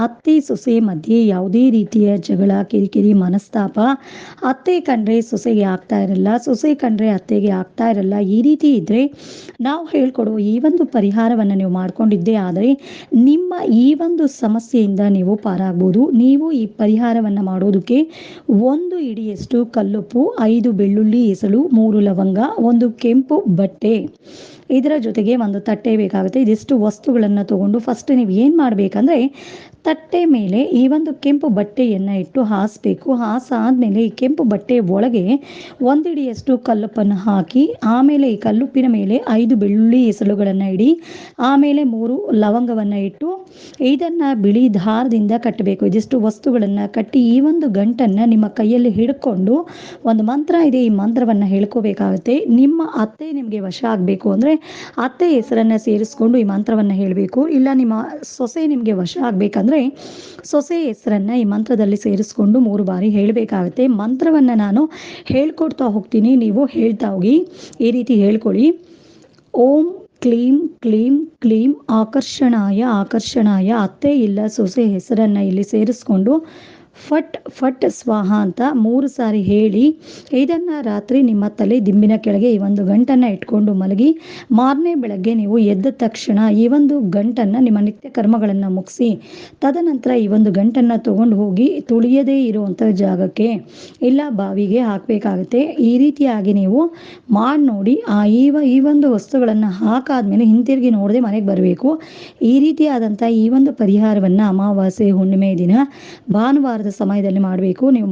ಅತ್ತೆ ಸೊಸೆ ಮಧ್ಯೆ ಯಾವುದೇ ರೀತಿಯ ಜಗಳ, ಕಿರಿಕಿರಿ, ಮನಸ್ತಾಪ ಅತ್ತೆ ಕಂಡ್ರೆ ಸೊಸೆಗೆ ಆಗ್ತಾ ಇರಲ್ಲ, ಸೊಸೆ ಕಂಡ್ರೆ ಅತ್ತೆಗೆ ಆಗ್ತಾ ಇರಲ್ಲ. ಈ ರೀತಿ ಇದ್ದರೆ ನಾವು ಹೇಳ್ಕೊಡುವ ಈ ಒಂದು ಪರಿಹಾರವನ್ನು ನೀವು ಮಾಡ್ಕೊಂಡಿದ್ದೇ ಆದರೆ ನಿಮ್ಮ ಈ ಒಂದು ಸಮಸ್ಯೆಯಿಂದ ನೀವು ಪಾರಾಗ್ಬೋದು. ನೀವು ಈ ಪರಿಹಾರವನ್ನು ಮಾಡೋದಕ್ಕೆ 1 ಹಿಡಿಯಷ್ಟು ಕಲ್ಲುಪ್ಪು, 5 ಬೆಳ್ಳುಳ್ಳಿ ಎಸಳು, 3 ಲವಂಗ, 1 ಕೆಂಪು ಬಟ್ಟೆ, ಇದರ ಜೊತೆಗೆ ಒಂದು ತಟ್ಟೆ ಬೇಕಾಗುತ್ತೆ. ಇದಿಷ್ಟು ವಸ್ತುಗಳನ್ನು ತಗೊಂಡು ಫಸ್ಟ್ ನೀವು ಏನು ಮಾಡಬೇಕಂದ್ರೆ, ತಟ್ಟೆ ಮೇಲೆ ಈ ಒಂದು ಕೆಂಪು ಬಟ್ಟೆಯನ್ನು ಇಟ್ಟು ಹಾಸಬೇಕು. ಹಾಸಾದ್ಮೇಲೆ ಈ ಕೆಂಪು ಬಟ್ಟೆ ಒಳಗೆ 1 ಹಿಡಿಯಷ್ಟು ಕಲ್ಲುಪ್ಪನ್ನು ಹಾಕಿ, ಆಮೇಲೆ ಈ ಕಲ್ಲುಪ್ಪಿನ ಮೇಲೆ 5 ಬೆಳ್ಳುಳ್ಳಿ ಎಸಳುಗಳನ್ನು ಇಡಿ, ಆಮೇಲೆ 3 ಲವಂಗವನ್ನು ಇಟ್ಟು ಇದನ್ನು ಬಿಳಿ ದಾರದಿಂದ ಕಟ್ಟಬೇಕು. ಇದಿಷ್ಟು ವಸ್ತುಗಳನ್ನು ಕಟ್ಟಿ ಈ ಒಂದು ಗಂಟನ್ನು ನಿಮ್ಮ ಕೈಯಲ್ಲಿ ಹಿಡ್ಕೊಂಡು ಒಂದು ಮಂತ್ರ ಇದೆ, ಈ ಮಂತ್ರವನ್ನು ಹೇಳ್ಕೋಬೇಕಾಗುತ್ತೆ. ನಿಮ್ಮ ಅತ್ತೆ ನಿಮಗೆ ವಶ ಆಗಬೇಕು ಅಂದರೆ ಅತ್ತೆ ಹೆಸರನ್ನು ಸೇರಿಸ್ಕೊಂಡು ಈ ಮಂತ್ರವನ್ನು ಹೇಳಬೇಕು. ಇಲ್ಲ ನಿಮ್ಮ ಸೊಸೆ ನಿಮಗೆ ವಶ ಆಗಬೇಕಂದ್ರೆ ಸೊಸೆ ಹೆಸರನ್ನು ಈ ಮಂತ್ರದಲ್ಲಿ ಸೇರಿಸ್ಕೊಂಡು 3 ಬಾರಿ ಹೇಳಬೇಕಾಗುತ್ತೆ. ಮಂತ್ರವನ್ನು ನಾನು ಹೇಳ್ಕೊಡ್ತಾ ಹೋಗ್ತೀನಿ, ನೀವು ಹೇಳ್ತಾ ಹೋಗಿ. ಈ ರೀತಿ ಹೇಳ್ಕೊಳ್ಳಿ: ಓಂ ಕ್ಲೀಂ ಕ್ಲೀಂ ಕ್ಲೀಂ ಆಕರ್ಷಣಾಯ ಆಕರ್ಷಣಾಯ. ಅತ್ತೆ ಇಲ್ಲ ಸೊಸೆ ಹೆಸರನ್ನು ಇಲ್ಲಿ ಸೇರಿಸ್ಕೊಂಡು ಫಟ್ ಫಟ್ ಸ್ವಾಹ ಅಂತ 3 ಸಾರಿ ಹೇಳಿ, ಇದನ್ನು ರಾತ್ರಿ ನಿಮ್ಮ ತಲೆ ದಿಂಬಿನ ಕೆಳಗೆ ಈ ಒಂದು ಗಂಟನ್ನು ಇಟ್ಕೊಂಡು ಮಲಗಿ, ಮಾರನೇ ಬೆಳಗ್ಗೆ ನೀವು ಎದ್ದ ತಕ್ಷಣ ಈ ಒಂದು ಗಂಟನ್ನು ನಿಮ್ಮ ನಿತ್ಯ ಕರ್ಮಗಳನ್ನು ಮುಗಿಸಿ, ತದನಂತರ ಈ ಒಂದು ಗಂಟನ್ನು ತಗೊಂಡು ಹೋಗಿ ತುಳಿಯದೇ ಇರುವಂಥ ಜಾಗಕ್ಕೆ ಇಲ್ಲ ಬಾವಿಗೆ ಹಾಕಬೇಕಾಗುತ್ತೆ. ಈ ರೀತಿಯಾಗಿ ನೀವು ಮಾಡಿ ನೋಡಿ. ಈ ಒಂದು ವಸ್ತುಗಳನ್ನು ಹಾಕಾದ್ಮೇಲೆ ಹಿಂತಿರುಗಿ ನೋಡದೆ ಮನೆಗೆ ಬರಬೇಕು. ಈ ರೀತಿಯಾದಂಥ ಈ ಒಂದು ಪರಿಹಾರವನ್ನು ಅಮಾವಾಸ್ಯೆ ಹುಣ್ಣಿಮೆ ದಿನ ಭಾನುವಾರದ ಸಮಯದಲ್ಲಿ ಮಾಡಬೇಕು. ನೀವು